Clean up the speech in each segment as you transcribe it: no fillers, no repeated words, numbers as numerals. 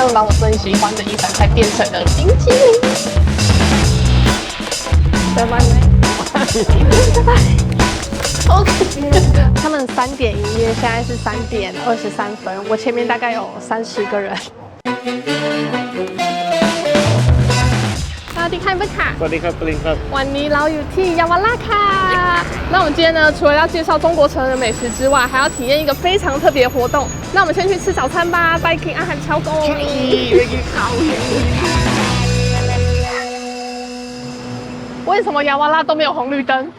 们把我最喜欢的衣服才变成了冰淇淋。拜拜。拜拜。OK。他们3点营业，现在是3点23分，我前面大概有30个人。สวัสดีค่ะเพื่อนค่ะสวัสดีครับปริงครับวันนี้เราอยู่ที่เยาวราชค่ะ那我们今天呢，除了要介绍中国成人的美食之外，还要体验一个非常特别的活动。那我们先去吃早餐吧，ไปกินอาหารเช้าก่อน。为什么야瓦拉都没有红绿灯？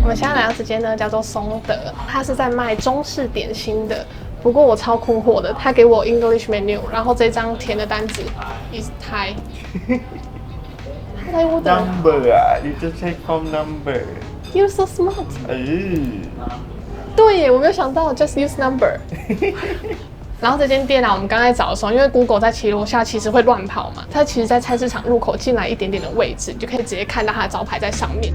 我们现在来到这间呢，叫做松德，它是在卖中式点心的。不过我超困惑的，他给我 English menu， 然后这张填的单子 is Thai。Thai what number 啊，你就 check from number。You're so smart。对耶，我没有想到 just use number。然后这间店啊，我们刚才找的时候，因为 Google 在骑楼下其实会乱跑嘛，它其实在菜市场入口进来一点点的位置，你就可以直接看到它的招牌在上面。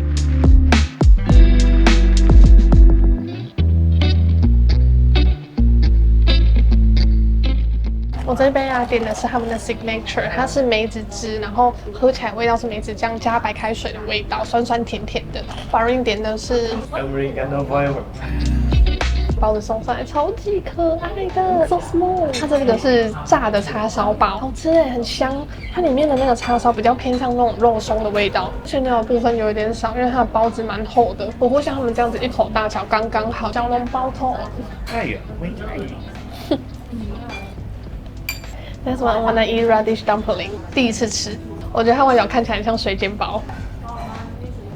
我这杯啊点的是他们的 signature， 它是梅子汁，然后喝起来味道是梅子酱加白开水的味道，酸酸甜甜的。Barin 点的是 Americano flavor， 包子送上来超级可爱的 ，so small。它这个是炸的叉烧包，好吃哎，很香。它里面的那个叉烧比较偏向那种肉松的味道，馅料的部分有一点少，因为它的包子蛮厚的。不过像他们这样子一口大小刚刚好，小笼包头。哎呀，没太。That's one wanna eat radish dumpling， 第一次吃，我觉得它外表看起来像水煎包。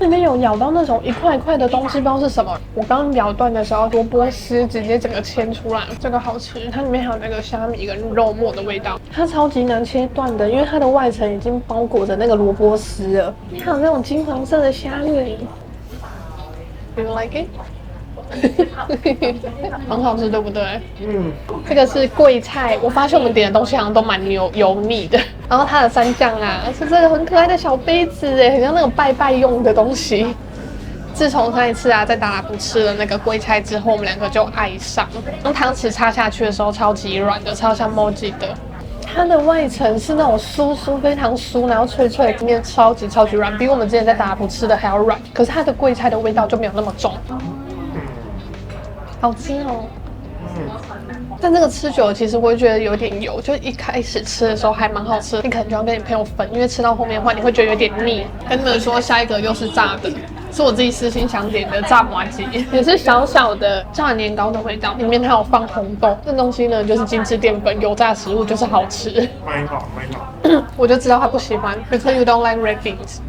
里面有咬到那种一块一块的东西，不知道是什么。我刚咬断的时候，萝卜丝直接整个切出来，这个好吃。它里面还有那个虾米跟肉末的味道，它超级难切断的，因为它的外层已经包裹着那个萝卜丝了。还有那种金黄色的虾米 ，Do you like it？很好吃，对不对？这个是桂菜，我发现我们点的东西好像都蛮油腻的。然后它的蘸酱啊，是这个很可爱的小杯子哎，很像那种拜拜用的东西。自从上一次啊，在达拉布吃了那个桂菜之后，我们2个就爱上。用汤匙插下去的时候，超级软的，超像 Moji 的。它的外层是那种酥非常酥，然后脆脆，里面超级软，比我们之前在达拉布吃的还要软。可是它的桂菜的味道就没有那么重。好吃哦，但这个吃久了，其实我会觉得有点油。就一开始吃的时候还蛮好吃的，你可能就要跟你朋友分，因为吃到后面的话，你会觉得有点腻。跟你们说，下一个又是炸的，是我自己私心想点的炸麻糬，也是小小的炸年糕的味道，里面还有放红豆。这东西呢，就是精致淀粉，油炸食物就是好吃。没好。我就知道他不喜欢 ，because you don't like red beans。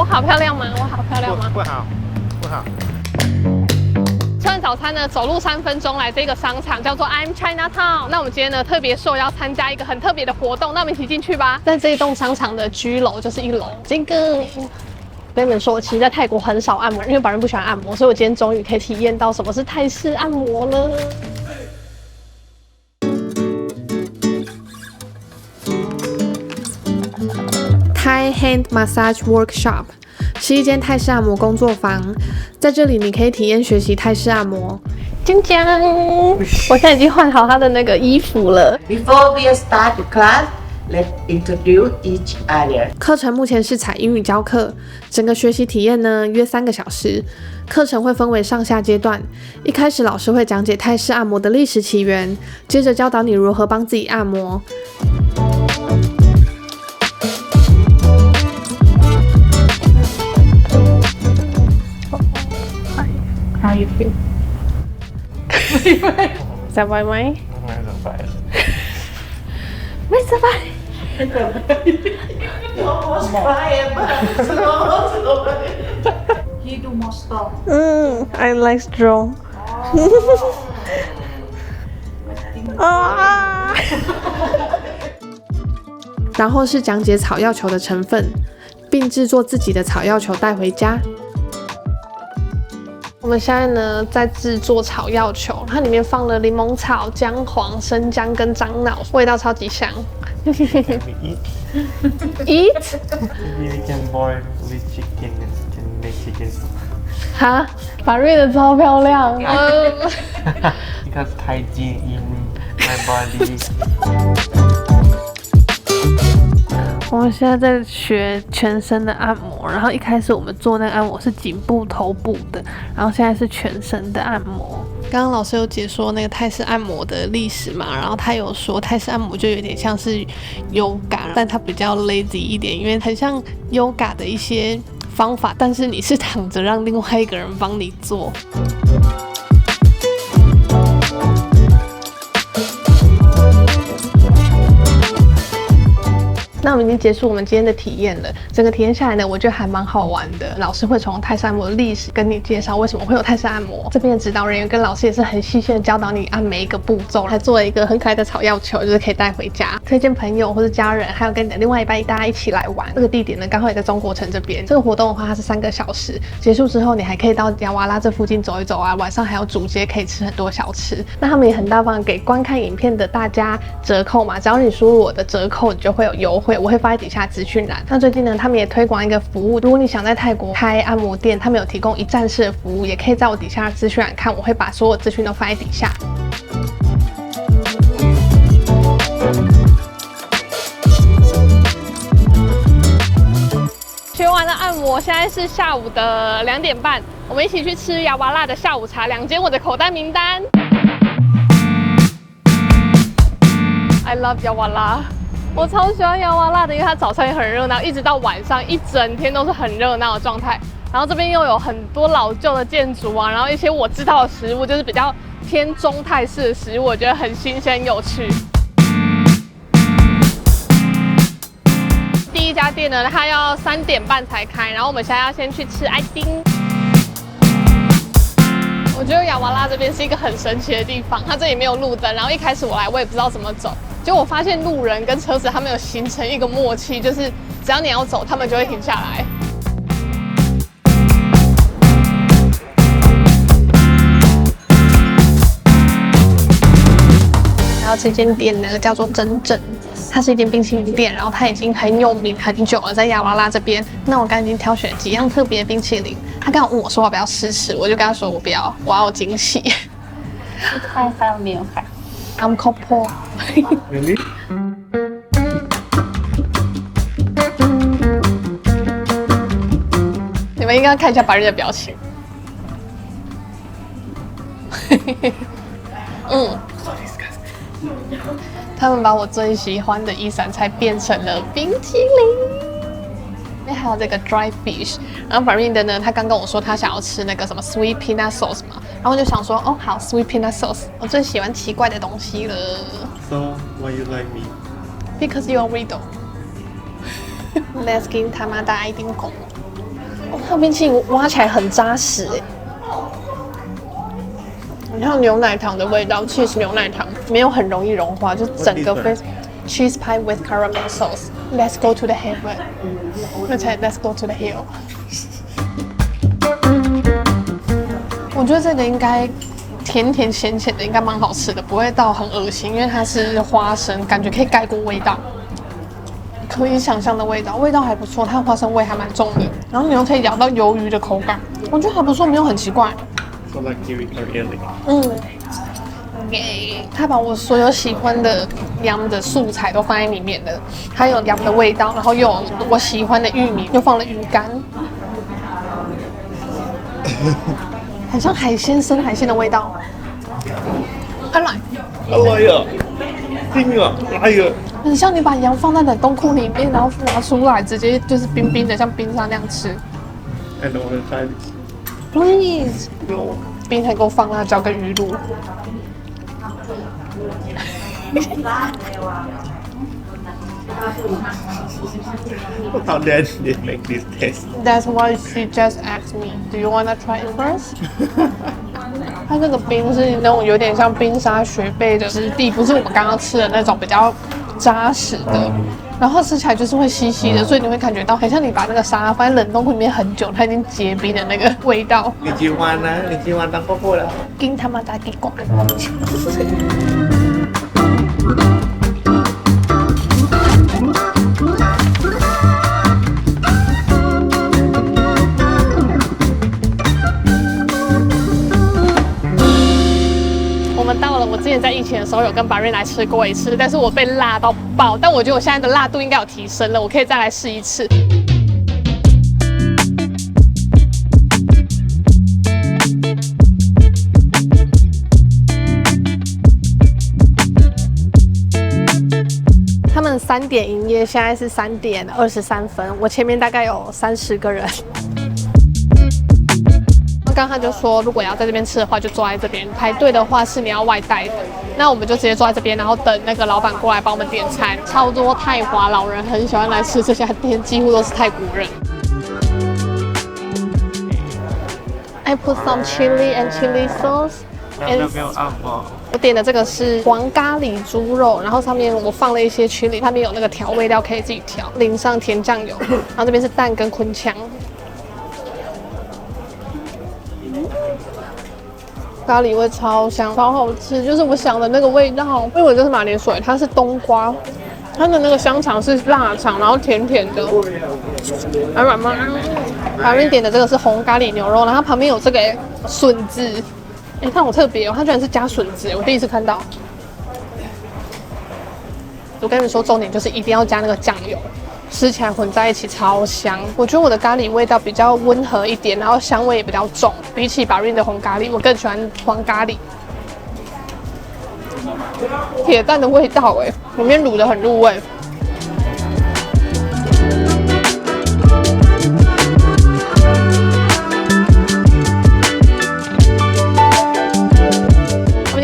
好漂亮吗？我好漂亮吗？不好。吃完早餐呢，走路3分钟来这个商场，叫做 I'm Chinatown。那我们今天呢特别受邀参加一个很特别的活动，那我们一起进去吧。在这一栋商场的居楼就是1楼，这个。跟你们说，我其实在泰国很少按摩，因为本人不喜欢按摩，所以我今天终于可以体验到什么是泰式按摩了。Thai Hand Massage Workshop 是一间泰式按摩工作坊，在这里你可以体验学习泰式按摩。江江，我现在已经换好他的那个衣服了。Before we start the class, let's introduce each other. 课程目前是采英语教课，整个学习体验呢约3个小时。课程会分为上下阶段，一开始老师会讲解泰式按摩的历史起源，接着教导你如何帮自己按摩。How you feel? สบายไหมไม่สบายHe do more stop. I like strong. เ然后是讲解草药球的成分，并制作自己的草药球带回家。我们现在呢在制作草药球，它里面放了柠檬草、姜黄、生姜跟樟脑，味道超级香。Can we eat? Eat？ Maybe we can boil with chicken and can make chicken soup. 哈，法瑞的超漂亮。Because hygiene in my body. 我们现在在学全身的按摩，然后一开始我们做那个按摩是颈部、头部的，然后现在是全身的按摩。刚刚老师有解说那个泰式按摩的历史嘛，然后他有说泰式按摩就有点像是 yoga， 但它比较 lazy 一点，因为很像 yoga 的一些方法，但是你是躺着让另外一个人帮你做。那我们已经结束我们今天的体验了，整个体验下来呢，我觉得还蛮好玩的。老师会从泰式按摩的历史跟你介绍为什么会有泰式按摩，这边的指导人员跟老师也是很细心的教导你按每一个步骤，还做了一个很可爱的草药球，就是可以带回家，推荐朋友或者家人，还有跟你的另外一半大家一起来玩。这个地点呢，刚好也在中国城这边。这个活动的话，它是3个小时，结束之后你还可以到亚瓦拉这附近走一走啊，晚上还有主街可以吃很多小吃。那他们也很大方给观看影片的大家折扣嘛，只要你输入我的折扣，你就会有优惠。我会放在底下资讯栏。那最近呢，他们也推广一个服务，如果你想在泰国开按摩店，他们有提供一站式的服务，也可以在我底下的资讯栏看，我会把所有资讯都放在底下。学完了按摩，现在是下午的2点半，我们一起去吃亚瓦拉的下午茶，2间我的口袋名单。I love 亚瓦拉。我超喜欢亚瓦拉的，因为它早上也很热闹，一直到晚上一整天都是很热闹的状态。然后这边又有很多老旧的建筑啊，然后一些我知道的食物，就是比较偏中泰式的食物，我觉得很新鲜有趣。第一家店呢，它要3点半才开，然后我们现在要先去吃艾丁。我觉得亚瓦拉这边是一个很神奇的地方，它这里没有路灯，然后一开始我来我也不知道怎么走。结果我发现路人跟车子他们有形成一个默契，就是只要你要走，他们就会停下来。然后这间店呢叫做真正，它是一间冰淇淋店，然后它已经很有名很久了，在亚瓦拉这边。那我刚刚已经挑选几样特别的冰淇淋，他刚好问我说要不要试吃，我就跟他说我不要，我要有惊喜。太还有没有海？ I'm couple. Really? 你们应该看一下白日的表情。他们把我最喜欢的一散菜变成了冰淇淋。那还有这个 dry fish， 然后白日的呢，他刚跟我说他想要吃那个什么 sweet peanut sauce 嘛，然后我就想说，哦好 sweet peanut sauce， 我最喜欢奇怪的东西了。So, why you like me? Because you are widow. Let's get Tamada I think 哦，它冰淇淋挖起来很扎实哎，很像牛奶糖的味道 ，cheese 牛奶糖没有很容易融化，就整个非 cheese pie with caramel sauce. Let's go to the heaven. Let's go to the hill. 我觉得这个应该甜甜咸咸的，应该蛮好吃的，不会到很恶心，因为它是花生，感觉可以盖过味道。可以想象的味道，味道还不错，它的花生味还蛮重的。然后你又可以咬到鱿鱼的口感，我觉得还不错，没有很奇怪。So like kiwi curry. 他把我所有喜欢的羊的素材都放在里面了，还有羊的味道，然后又有我喜欢的玉米，又放了鱼干，很像海鲜生海鲜的味道。来，来啊！冰啊，来啊！很像你把羊放在冷冻库里面，然后拿出来，直接就是冰冰的，像冰沙那样吃。I don't want to try this. Please， No. 冰才给我放辣椒跟鱼露。How did they make this taste? That's why she just asked me, "Do you wanna try it first?" 它这个冰是那种有点像冰沙雪贝的质地，不是我们刚刚吃的那种比较扎实的，然后吃起来就是会稀稀的，所以你会感觉到很像你把那个沙拉放在冷冻库里面很久，它已经结冰的那个味道。你喜欢呢？你喜欢当婆婆了？跟他妈打给管。我们到了，我之前在疫情的时候有跟巴瑞来吃过一次，但是我被辣到爆，但我觉得我现在的辣度应该有提升了，我可以再来试一次。他们3点营业，现在是3点23分，我前面大概有30个人。刚刚他就说，如果要在这边吃的话，就坐在这边。排队的话是你要外带的，那我们就直接坐在这边，然后等那个老板过来帮我们点餐。超多泰华老人很喜欢来吃这家店，几乎都是泰国人。I put some chili and chili sauce. 要不要按摩？我点的这个是黄咖喱猪肉，然后上面我放了一些chili，上面有那个调味料可以自己调，淋上甜酱油，然后这边是蛋跟昆枪。咖喱味超香，超好吃，就是我想的那个味道。因为我这是马铃薯，它是冬瓜，它的那个香肠是腊肠，然后甜甜的，还软吗？旁边点的这个是红咖喱牛肉，然后旁边有这个笋子，哎，它好特别哦，它居然是加笋子，我第一次看到。我跟你们说，重点就是一定要加那个酱油。吃起来混在一起超香，我觉得我的咖喱味道比较温和一点，然后香味也比较重，比起Barin的红咖喱，我更喜欢黄咖喱。铁蛋的味道哎，里面卤的很入味。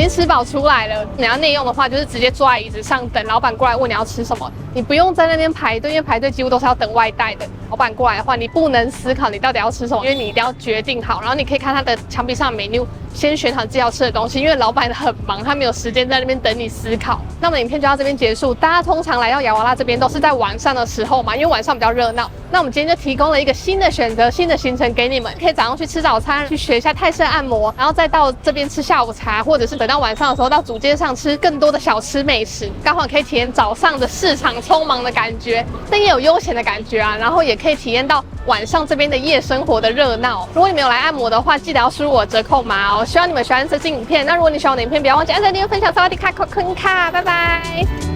吃饱出来了，你要内用的话，就是直接坐在椅子上等老板过来问你要吃什么，你不用在那边排队，因为排队几乎都是要等外带的。老板过来的话，你不能思考你到底要吃什么，因为你一定要决定好，然后你可以看他的墙壁上的 menu， 先选好自己要吃的东西，因为老板很忙，他没有时间在那边等你思考。那我们影片就到这边结束，大家通常来到亚瓦拉这边都是在晚上的时候嘛，因为晚上比较热闹。那我们今天就提供了一个新的选择、新的行程给你们，可以早上去吃早餐，去学一下泰式按摩，然后再到这边吃下午茶，或者是等到晚上的时候到主街上吃更多的小吃美食，刚好可以体验早上的市场匆忙的感觉，但也有悠闲的感觉啊，然后也可以体验到晚上这边的夜生活的热闹。如果你们有来按摩的话，记得要输入我折扣码哦。希望你们喜欢这支影片。那如果你喜欢我的影片，不要忘记按赞、订阅、分享、萨瓦迪卡、扣坑卡，拜拜。